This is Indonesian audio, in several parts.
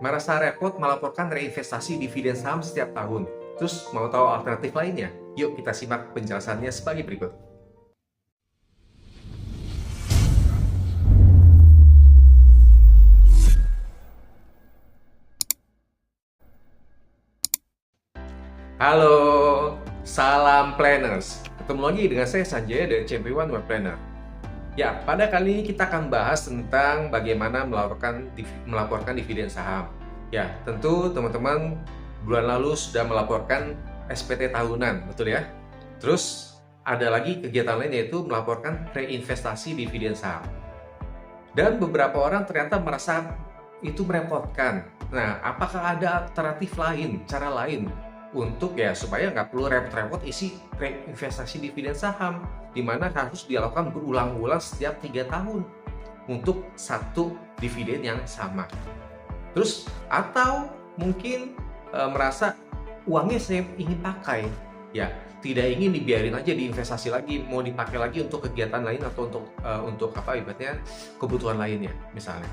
Merasa repot melaporkan reinvestasi dividen saham setiap tahun? Terus mau tahu alternatif lainnya? Yuk kita simak penjelasannya sebagai berikut. Halo, salam planners. Ketemu lagi dengan saya Sanjaya dari Champion Web Planner. Ya, pada kali ini kita akan bahas tentang bagaimana melaporkan dividen saham. Ya, tentu teman-teman bulan lalu sudah melaporkan SPT tahunan, betul ya? Terus ada lagi kegiatan lain yaitu melaporkan reinvestasi dividen saham. Dan beberapa orang ternyata merasa itu merepotkan. Nah, apakah ada alternatif lain, cara lain untuk supaya nggak perlu repot-repot isi reinvestasi dividen saham, di mana harus dilakukan berulang-ulang setiap 3 tahun untuk satu dividen yang sama. Terus atau mungkin merasa uangnya saya ingin pakai, ya tidak ingin dibiarin aja diinvestasi lagi, mau dipakai lagi untuk kegiatan lain atau untuk apa ibaratnya kebutuhan lainnya misalnya.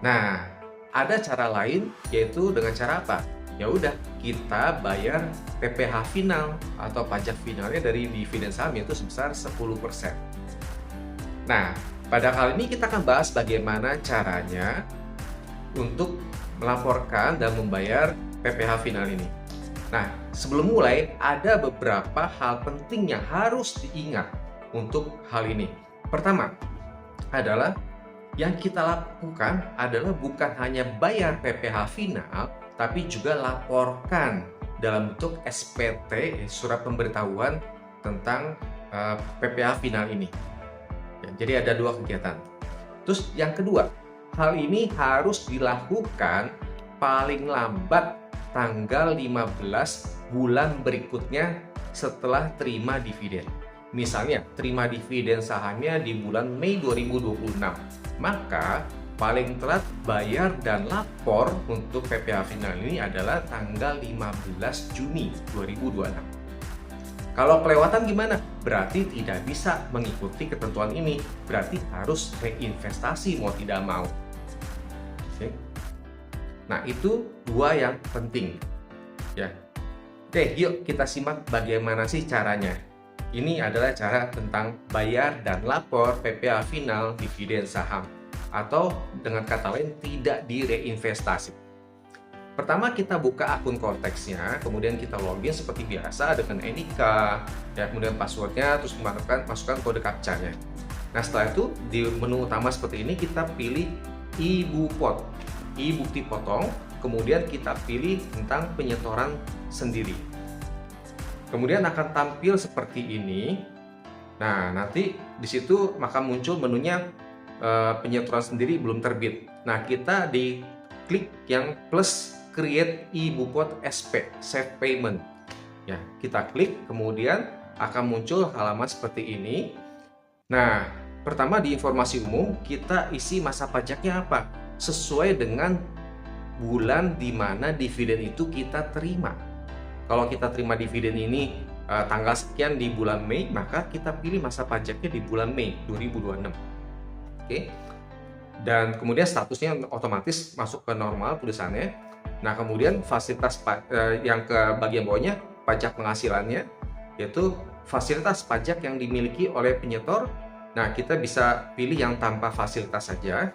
Nah, ada cara lain yaitu dengan cara apa? Ya udah, kita bayar PPh final atau pajak finalnya dari dividen saham yaitu sebesar 10%. Nah, pada kali ini kita akan bahas bagaimana caranya untuk melaporkan dan membayar PPh final ini. Nah, sebelum mulai ada beberapa hal penting yang harus diingat untuk hal ini. Pertama adalah yang kita lakukan adalah bukan hanya bayar PPh final, tapi juga laporkan dalam bentuk SPT, surat pemberitahuan tentang PPh final ini. Ya, jadi ada 2 kegiatan. Terus yang kedua, hal ini harus dilakukan paling lambat tanggal 15 bulan berikutnya setelah terima dividen. Misalnya, terima dividen sahamnya di bulan Mei 2026, maka paling telat bayar dan lapor untuk PPh final ini adalah tanggal 15 Juni 2026. Kalau kelewatan gimana? Berarti tidak bisa mengikuti ketentuan ini. Berarti harus reinvestasi mau tidak mau. Oke. Nah, itu 2 yang penting. Ya. Oke, yuk kita simak bagaimana sih caranya. Ini adalah cara tentang bayar dan lapor PPh final dividen saham, atau dengan kata lain tidak direinvestasi. Pertama kita buka akun konteksnya, kemudian kita login seperti biasa dengan NIK, ya, kemudian passwordnya, terus masukkan kode captcha-nya. Nah, setelah itu di menu utama seperti ini kita pilih bukti potong, kemudian kita pilih tentang penyetoran sendiri. Kemudian akan tampil seperti ini. Nah, nanti di situ maka muncul menunya penyetoran sendiri belum terbit. Nah, kita diklik yang plus create e-bupot SP save payment. Ya, kita klik, kemudian akan muncul halaman seperti ini. Nah, pertama di informasi umum kita isi masa pajaknya apa? Sesuai dengan bulan di mana dividen itu kita terima. Kalau kita terima dividen ini tanggal sekian di bulan Mei, maka kita pilih masa pajaknya di bulan Mei 2026. Oke. Dan kemudian statusnya otomatis masuk ke normal tulisannya. Nah, kemudian fasilitas yang ke bagian bawahnya pajak penghasilannya, yaitu fasilitas pajak yang dimiliki oleh penyetor. Nah, kita bisa pilih yang tanpa fasilitas saja.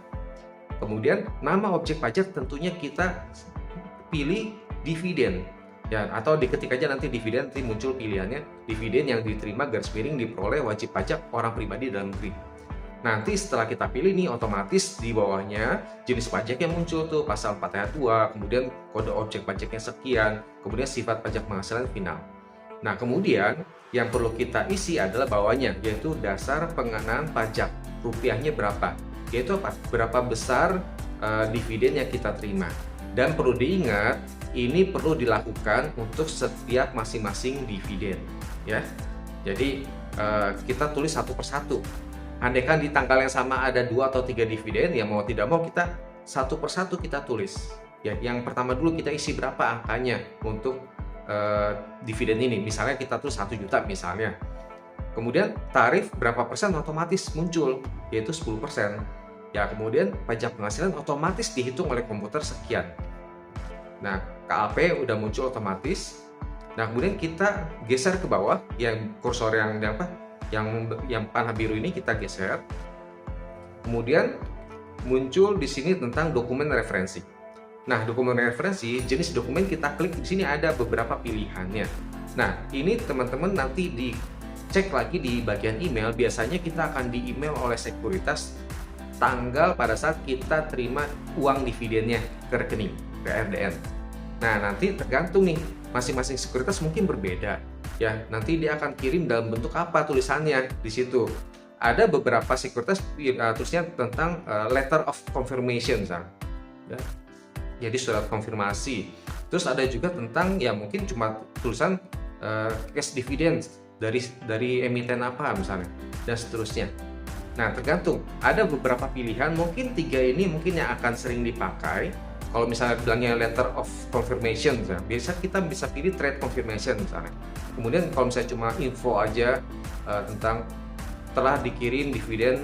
Kemudian nama objek pajak tentunya kita pilih dividen. Ya, atau diketik aja nanti dividen, nanti muncul pilihannya dividen yang diterima _ diperoleh wajib pajak orang pribadi dalam negeri. Nanti setelah kita pilih nih, otomatis di bawahnya jenis pajak yang muncul tuh pasal 4 ayat 2, kemudian kode objek pajaknya sekian, kemudian sifat pajak penghasilan final. Nah, kemudian yang perlu kita isi adalah bawahnya, yaitu dasar pengenaan pajak. Rupiahnya berapa? Yaitu apa? Berapa besar dividen yang kita terima. Dan perlu diingat, ini perlu dilakukan untuk setiap masing-masing dividen, ya. Jadi kita tulis satu persatu. Andaikan di tanggal yang sama ada 2 atau 3 dividen, ya mau tidak mau kita satu persatu kita tulis. Ya, yang pertama dulu kita isi berapa angkanya untuk dividen ini. Misalnya kita tulis 1 juta misalnya. Kemudian tarif berapa persen otomatis muncul, yaitu 10%. Ya, kemudian pajak penghasilan otomatis dihitung oleh komputer sekian. Nah, KAP udah muncul otomatis. Nah, kemudian kita geser ke bawah, yang kursor yang apa? Yang panah biru ini kita geser. Kemudian muncul di sini tentang dokumen referensi. Nah, dokumen referensi, jenis dokumen kita klik di sini ada beberapa pilihannya. Nah, ini teman-teman nanti dicek lagi di bagian email. Biasanya kita akan di email oleh sekuritas tanggal pada saat kita terima uang dividennya ke rekening, ke RDN. Nah, nanti tergantung nih, masing-masing sekuritas mungkin berbeda. Ya, nanti dia akan kirim dalam bentuk apa tulisannya di situ. Ada beberapa sekuritas tulisnya tentang letter of confirmation, misalnya. Ya, jadi surat konfirmasi. Terus ada juga tentang ya mungkin cuma tulisan cash dividend dari emiten apa misalnya, dan seterusnya. Nah, tergantung. Ada beberapa pilihan, mungkin 3 ini mungkin yang akan sering dipakai. Kalau misalnya bilangnya letter of confirmation, misalnya, biasa kita bisa pilih trade confirmation misalnya. Kemudian kalau misalnya cuma info aja tentang telah dikirim dividen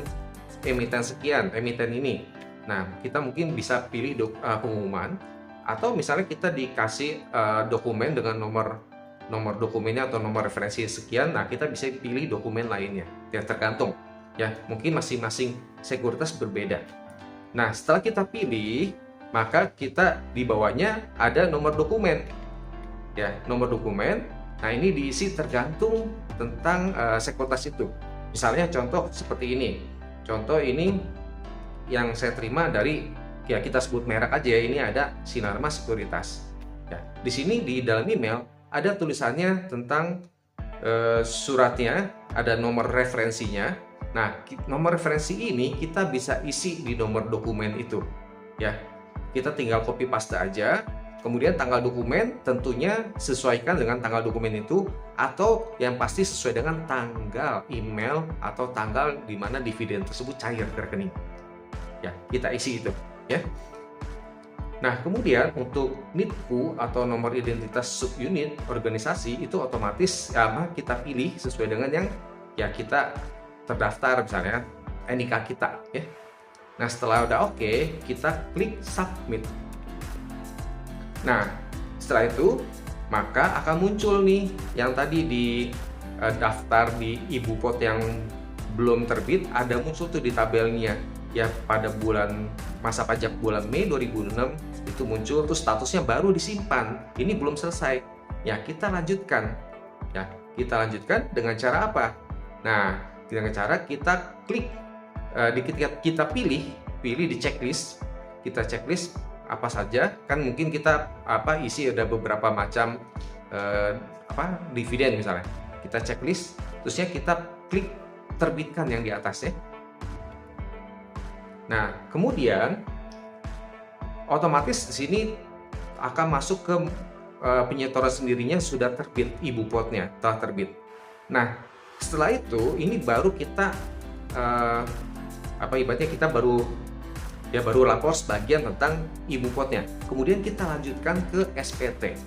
emiten sekian, emiten ini. Nah, kita mungkin bisa pilih pengumuman, atau misalnya kita dikasih dokumen dengan nomor dokumennya atau nomor referensi sekian. Nah, kita bisa pilih dokumen lainnya. Ya, tergantung. Ya, mungkin masing-masing sekuritas berbeda. Nah, setelah kita pilih, maka kita di bawahnya ada nomor dokumen. Ya, nomor dokumen. Nah, ini diisi tergantung tentang sekuritas itu. Misalnya contoh seperti ini. Contoh ini yang saya terima dari, ya kita sebut merek aja ya, ini ada Sinarmas Sekuritas. Ya, di sini di dalam email ada tulisannya tentang suratnya, ada nomor referensinya. Nah, nomor referensi ini kita bisa isi di nomor dokumen itu. Ya, kita tinggal copy paste aja. Kemudian tanggal dokumen tentunya sesuaikan dengan tanggal dokumen itu, atau yang pasti sesuai dengan tanggal email atau tanggal di mana dividen tersebut cair ke rekening. Ya, kita isi itu, ya. Nah, kemudian untuk NIDQ atau nomor identitas subunit organisasi itu otomatis kita pilih sesuai dengan yang ya kita terdaftar, misalnya NIK kita, ya. Nah, setelah udah oke, kita klik submit. Nah, setelah itu maka akan muncul nih yang tadi di daftar di Ibu Pot yang belum terbit, ada muncul tuh di tabelnya. Ya, pada bulan masa pajak bulan Mei 2006 itu muncul tuh statusnya baru disimpan. Ini belum selesai. Ya, kita lanjutkan. Ya, kita lanjutkan dengan cara apa? Nah, dengan cara kita klik kita pilih di checklist. Kita checklist apa saja, kan mungkin kita isi ada beberapa macam dividen misalnya. Kita checklist, terusnya kita klik terbitkan yang di atasnya. Nah, kemudian otomatis di sini akan masuk ke penyetoran sendirinya, sudah terbit Ibu Potnya, telah terbit. Nah, setelah itu ini baru kita ibaratnya kita baru lapor sebagian tentang Ibu Potnya. Kemudian kita lanjutkan ke SPT.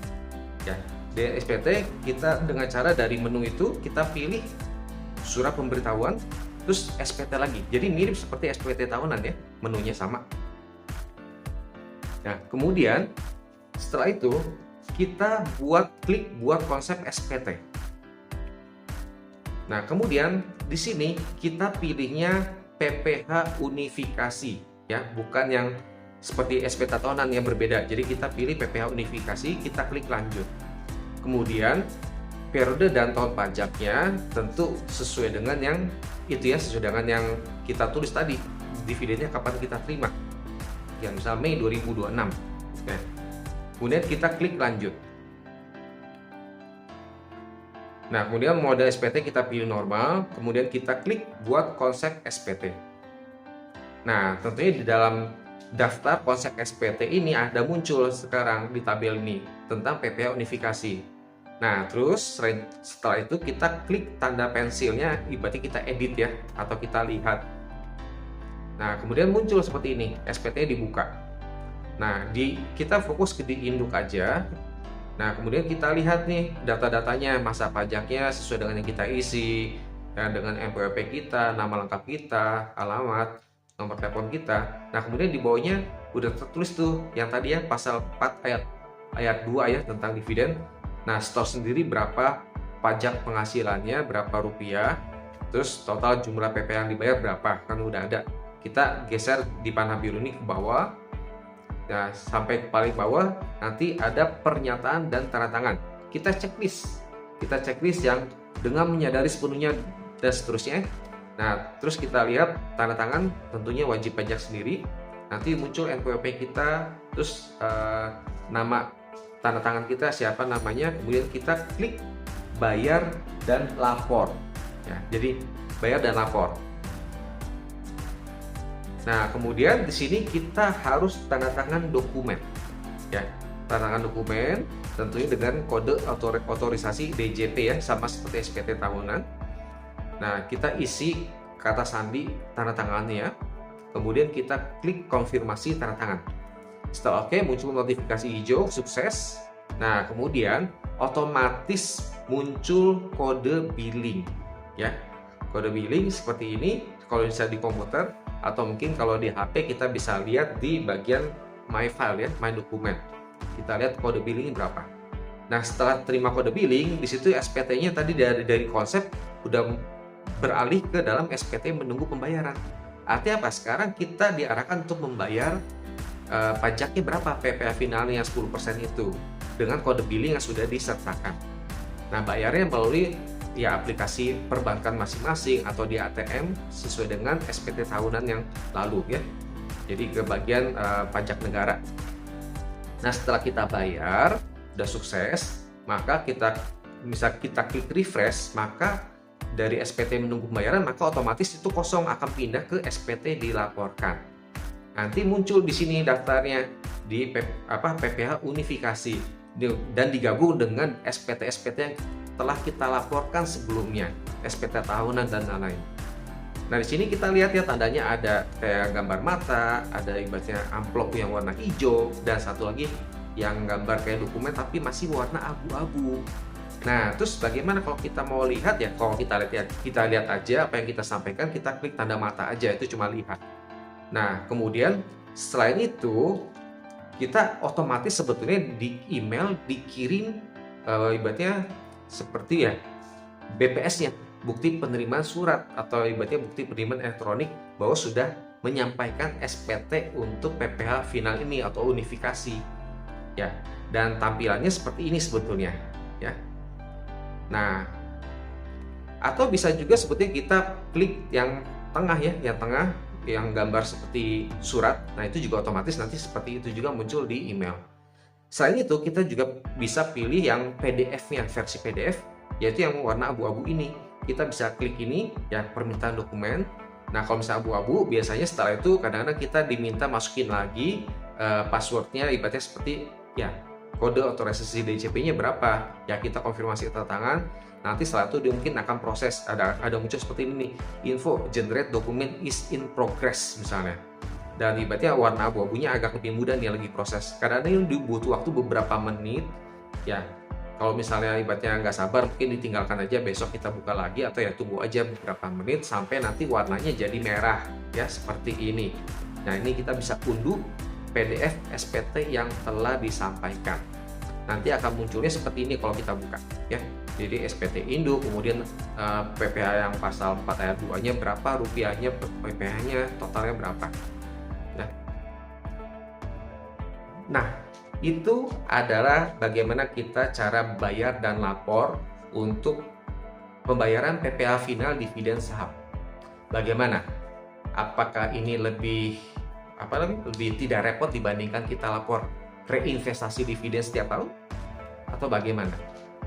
Ya, di SPT kita dengan cara dari menu itu kita pilih surat pemberitahuan, terus SPT lagi. Jadi mirip seperti SPT tahunan ya, menunya sama. Nah, kemudian setelah itu kita klik buat konsep SPT. Nah, kemudian di sini kita pilihnya PPH unifikasi. Ya, bukan yang seperti SPT tahunan yang berbeda. Jadi kita pilih PPH unifikasi, kita klik lanjut. Kemudian periode dan tahun pajaknya tentu sesuai dengan yang itu ya, sesuai dengan yang kita tulis tadi. Dividennya kapan kita terima? Ya, misal Mei 2026. Ya. Kemudian kita klik lanjut. Nah, kemudian mode SPT kita pilih normal, kemudian kita klik buat konsep SPT. Nah, tentunya di dalam daftar konsep SPT ini ada muncul sekarang di tabel ini tentang PPH unifikasi. Nah, terus setelah itu kita klik tanda pensilnya, ibaratnya kita edit ya, atau kita lihat. Nah, kemudian muncul seperti ini, SPT dibuka. Nah, kita fokus ke di induk aja. Nah, kemudian kita lihat nih data-datanya, masa pajaknya sesuai dengan yang kita isi, ya, dengan NPWP kita, nama lengkap kita, alamat, nomor telepon kita. Nah, kemudian di bawahnya udah tertulis tuh yang tadi ya, pasal 4 ayat ayat 2 ya tentang dividen. Nah, store sendiri berapa pajak penghasilannya, berapa rupiah, terus total jumlah PPh yang dibayar berapa, kan udah ada. Kita geser di panah biru ini ke bawah. Nah, sampai ke paling bawah nanti ada pernyataan dan tanda tangan. Kita checklist yang dengan menyadari sepenuhnya dan seterusnya. Nah, terus kita lihat tanda tangan, tentunya wajib pajak sendiri. Nanti muncul NPWP kita, terus nama tanda tangan kita siapa namanya, kemudian kita klik bayar dan lapor. Ya, jadi bayar dan lapor. Nah, kemudian di sini kita harus tanda tangan dokumen. Ya, tanda tangan dokumen tentunya dengan kode otorisasi DJP ya, sama seperti SPT tahunan. Nah, kita isi kata sandi tanda tangannya, kemudian kita klik konfirmasi tanda tangan. Setelah oke, muncul notifikasi hijau sukses. Nah, kemudian otomatis muncul kode billing ya. Kode billing seperti ini kalau bisa di komputer, atau mungkin kalau di HP kita bisa lihat di bagian my file ya, my dokumen. Kita lihat kode billing berapa. Nah, setelah terima kode billing, di situ SPT-nya tadi dari konsep udah beralih ke dalam SPT menunggu pembayaran. Artinya apa? Sekarang kita diarahkan untuk membayar pajaknya berapa, PPh finalnya 10% itu dengan kode billing yang sudah disertakan. Nah, bayarnya melalui ya aplikasi perbankan masing-masing atau di ATM sesuai dengan SPT tahunan yang lalu ya. Jadi ke bagian pajak negara. Nah, setelah kita bayar udah sukses, maka kita klik refresh, maka dari SPT menunggu pembayaran maka otomatis itu kosong, akan pindah ke SPT dilaporkan. Nanti muncul di sini daftarnya di PPh unifikasi dan digabung dengan SPT-SPT yang telah kita laporkan sebelumnya, SPT tahunan dan lain-lain. Nah, di sini kita lihat ya tandanya ada kayak gambar mata, ada ibaratnya amplop yang warna hijau, dan satu lagi yang gambar kayak dokumen tapi masih warna abu-abu. Nah, terus bagaimana kalau kita mau lihat ya? Kalau kita lihat aja apa yang kita sampaikan, kita klik tanda mata aja, itu cuma lihat. Nah, kemudian selain itu kita otomatis sebetulnya di email dikirim ibaratnya seperti ya BPS-nya, bukti penerimaan surat atau ibaratnya bukti penerimaan elektronik bahwa sudah menyampaikan SPT untuk PPh final ini atau unifikasi ya. Dan tampilannya seperti ini sebetulnya ya. Nah, atau bisa juga sebetulnya kita klik yang tengah ya, yang gambar seperti surat. Nah, itu juga otomatis nanti seperti itu juga muncul di email. Selain itu, kita juga bisa pilih yang PDF-nya, versi PDF, yaitu yang warna abu-abu ini. Kita bisa klik ini, ya permintaan dokumen. Nah, kalau misalnya abu-abu, biasanya setelah itu kadang-kadang kita diminta masukin lagi passwordnya, ibaratnya seperti ya kode otorisasi DJP-nya berapa. Ya, kita konfirmasi tanda tangan. Nanti setelah itu dia mungkin akan proses, ada muncul seperti ini, info generate document is in progress misalnya. Dan ibaratnya warna abu-abunya agak lebih mudah nih lagi proses. Kadang-kadang ini butuh waktu beberapa menit ya. Kalau misalnya ibaratnya nggak sabar, mungkin ditinggalkan aja, besok kita buka lagi, atau ya tunggu aja beberapa menit sampai nanti warnanya jadi merah ya seperti ini. Nah, ini kita bisa unduh PDF SPT yang telah disampaikan. Nanti akan munculnya seperti ini kalau kita buka ya. Jadi SPT induk, kemudian PPh yang pasal 4 ayat 2-nya berapa, rupiahnya, PPh-nya totalnya berapa. Nah, itu adalah bagaimana kita cara bayar dan lapor untuk pembayaran PPh final dividen saham. Bagaimana? Apakah ini lebih tidak repot dibandingkan kita lapor reinvestasi dividen setiap tahun? Atau bagaimana?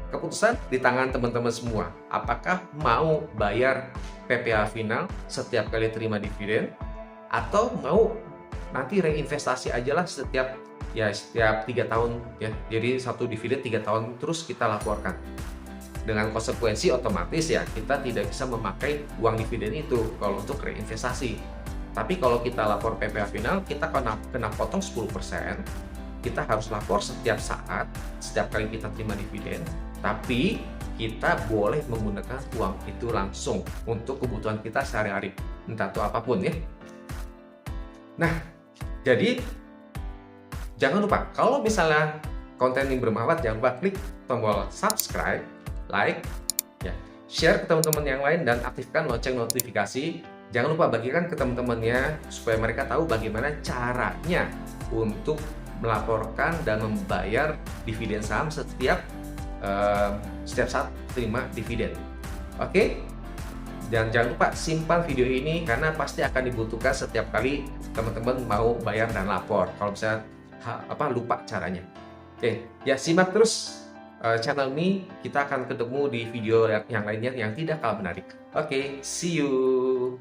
Keputusan di tangan teman-teman semua. Apakah mau bayar PPh final setiap kali terima dividen, atau mau nanti reinvestasi aja lah setiap 3 tahun ya. Jadi satu dividen 3 tahun terus kita laporkan. Dengan konsekuensi otomatis ya kita tidak bisa memakai uang dividen itu kalau untuk reinvestasi. Tapi kalau kita lapor PPh final, kita kena potong 10%. Kita harus lapor setiap saat, setiap kali kita terima dividen. Tapi kita boleh menggunakan uang itu langsung untuk kebutuhan kita sehari-hari, entah itu apapun ya. Nah, jadi jangan lupa, kalau misalnya konten ini bermanfaat, jangan lupa klik tombol subscribe, like, ya, share ke teman-teman yang lain, dan aktifkan lonceng notifikasi. Jangan lupa bagikan ke teman-temannya supaya mereka tahu bagaimana caranya untuk melaporkan dan membayar dividen saham setiap saat terima dividen. Oke? Dan jangan lupa simpan video ini karena pasti akan dibutuhkan setiap kali teman-teman mau bayar dan lapor kalau misalnya lupa caranya. Oke, ya simak terus channel ini. Kita akan ketemu di video yang lainnya yang tidak kalah menarik. Oke, see you.